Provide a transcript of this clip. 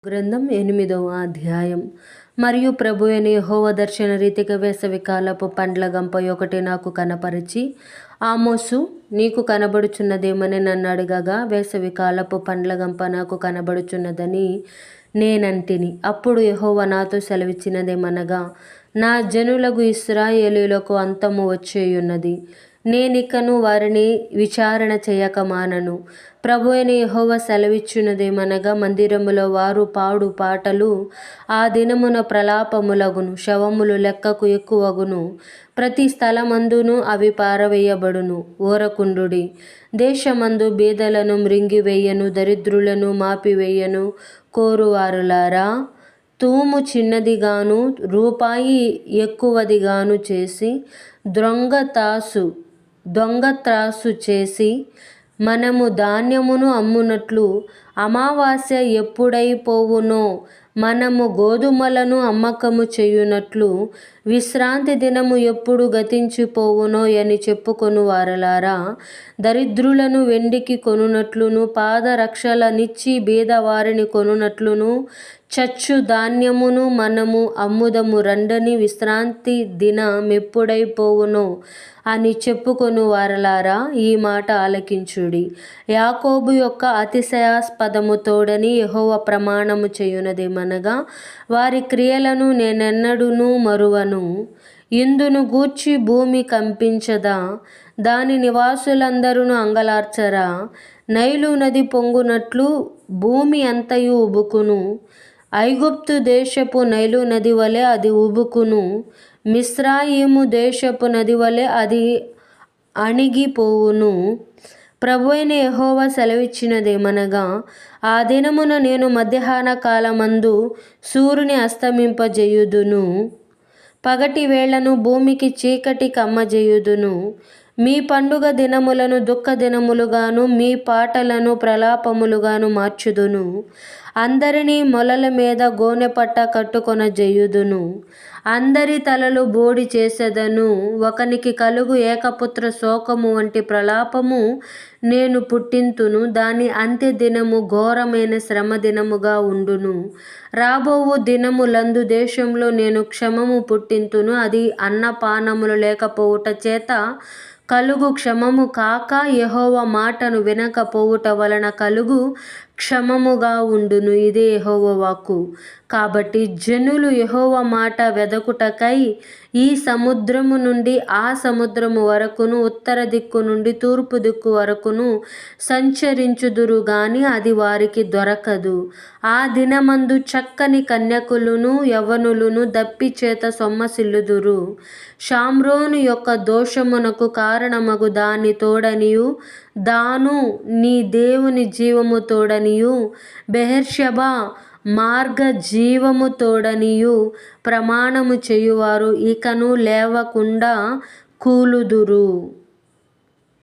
గ్రంథం 8వ అధ్యాయం. మరియు ప్రభువైన యెహోవా దర్శన రీతిగా వేసవికాలపు పండ్ల గంప ఒకటి నాకు కనపరిచి, ఆమోసు, నీకు కనబడుచున్నదేమని నన్ను అడగగా, వేసవికాలపు పండ్ల గంప నాకు కనబడుచున్నదని నేనంటిని. అప్పుడు యెహోవా నాతో సెలవిచ్చినదేమనగా, నా జనులకు ఇశ్రాయేలీయులకు అంతము వచ్చేయున్నది. నేనికను వారిని విచారణ చేయక మానను. ప్రభువైన యెహోవా సెలవిచ్చున్నదేమనగా, మందిరములో వారు పాడు పాటలు ఆ దినమున ప్రలాపములగును, శవములు లెక్కకు ఎక్కువగును, ప్రతి స్థలమందును అవి పారవేయబడును. ఊరకుండుడి. దేశమందు బీదలను మృంగివేయను, దరిద్రులను మాపివేయను కోరువారులారా, తూము చిన్నదిగాను రూపాయి ఎక్కువదిగాను చేసి దొంగత్రాసు చేసి మనము ధాన్యమును అమ్మునట్లు, అమావాస్య ఎప్పుడైపోవునో మనము గోధుమలను అమ్మకము చేయునట్లు, విశ్రాంతి దినము ఎప్పుడు గతించిపోవునో అని చెప్పుకొను వారలారా, దరిద్రులను వెండికి కొనునట్లును, పాదరక్షలనిచ్చి బీదవారిని కొనునట్లును, చచ్చు ధాన్యమును మనము అమ్ముదము రండని, విశ్రాంతి దినమెప్పుడైపోవునో అని చెప్పుకొను వారలారా, ఈ మాట ఆలకించుడి. యాకోబు యొక్క అతిశయాస్పదము తోడని యెహోవా ప్రమాణము చేయునదేమనగా, వారి క్రియలను నేనెన్నడూను మరువను. ఇందును గూర్చి భూమి కంపించదా? దాని నివాసులందరూ అంగలార్చరా? నైలు నది పొంగునట్లు భూమి అంతయు ఉబుకును. ఐగుప్తు దేశపు నైలు నది వలె అది ఉబుకును. మిస్రాయిము దేశపు నది వలె అది అణిగిపోవును. ప్రభువైన యెహోవా సెలవిచ్చినదేమనగా, ఆ దినమున నేను మధ్యాహ్న కాలమందు సూర్యుని అస్తమింపజేయుదును, పగటి వేళను భూమికి చీకటి కమ్మజేయుదును. మీ పండుగ దినములను దుఃఖ దినములుగాను, మీ పాటలను ప్రలాపములుగాను మార్చుదును. అందరినీ మొలల మీద గోనెపట్ట కట్టుకొనజేయుదును. అందరి తలలు బోడి చేసేదను. ఒకనికి కలుగు ఏకపుత్ర శోకము వంటి ప్రలాపము నేను పుట్టింతును. దాని అంత్య దినము ఘోరమైన శ్రమ దినముగా ఉండును. రాబోవు దినములందు దేశంలో నేను క్షమము పుట్టింతును. అది అన్నపానములు లేకపోవుట చేత కలుగు క్షమము కాక, యెహోవా మాటను వినకపోవుట వలన కలుగు క్షమముగా ఉండును. ఇదే యెహోవా వాక్కు. కాబట్టి జనులు యెహోవా మాట వెదకుటకై ఈ సముద్రము నుండి ఆ సముద్రము వరకును, ఉత్తర దిక్కు నుండి తూర్పు దిక్కు వరకును సంచరించుదురు గాని అది వారికి దొరకదు. ఆ దినమందు చక్కని కన్యకులను యవ్వనులను దప్పి చేత సొమ్మసిల్లుదురు. షామ్రోను యొక్క దోషమునకు కారణమగు దాని తోడనియు, దాను నీ దేవుని జీవము తోడనియు, బెయేర్షెబా మార్గ జీవము తోడనియు ప్రమాణము చేయువారు ఇకను లేవకుండా కూలుదురు.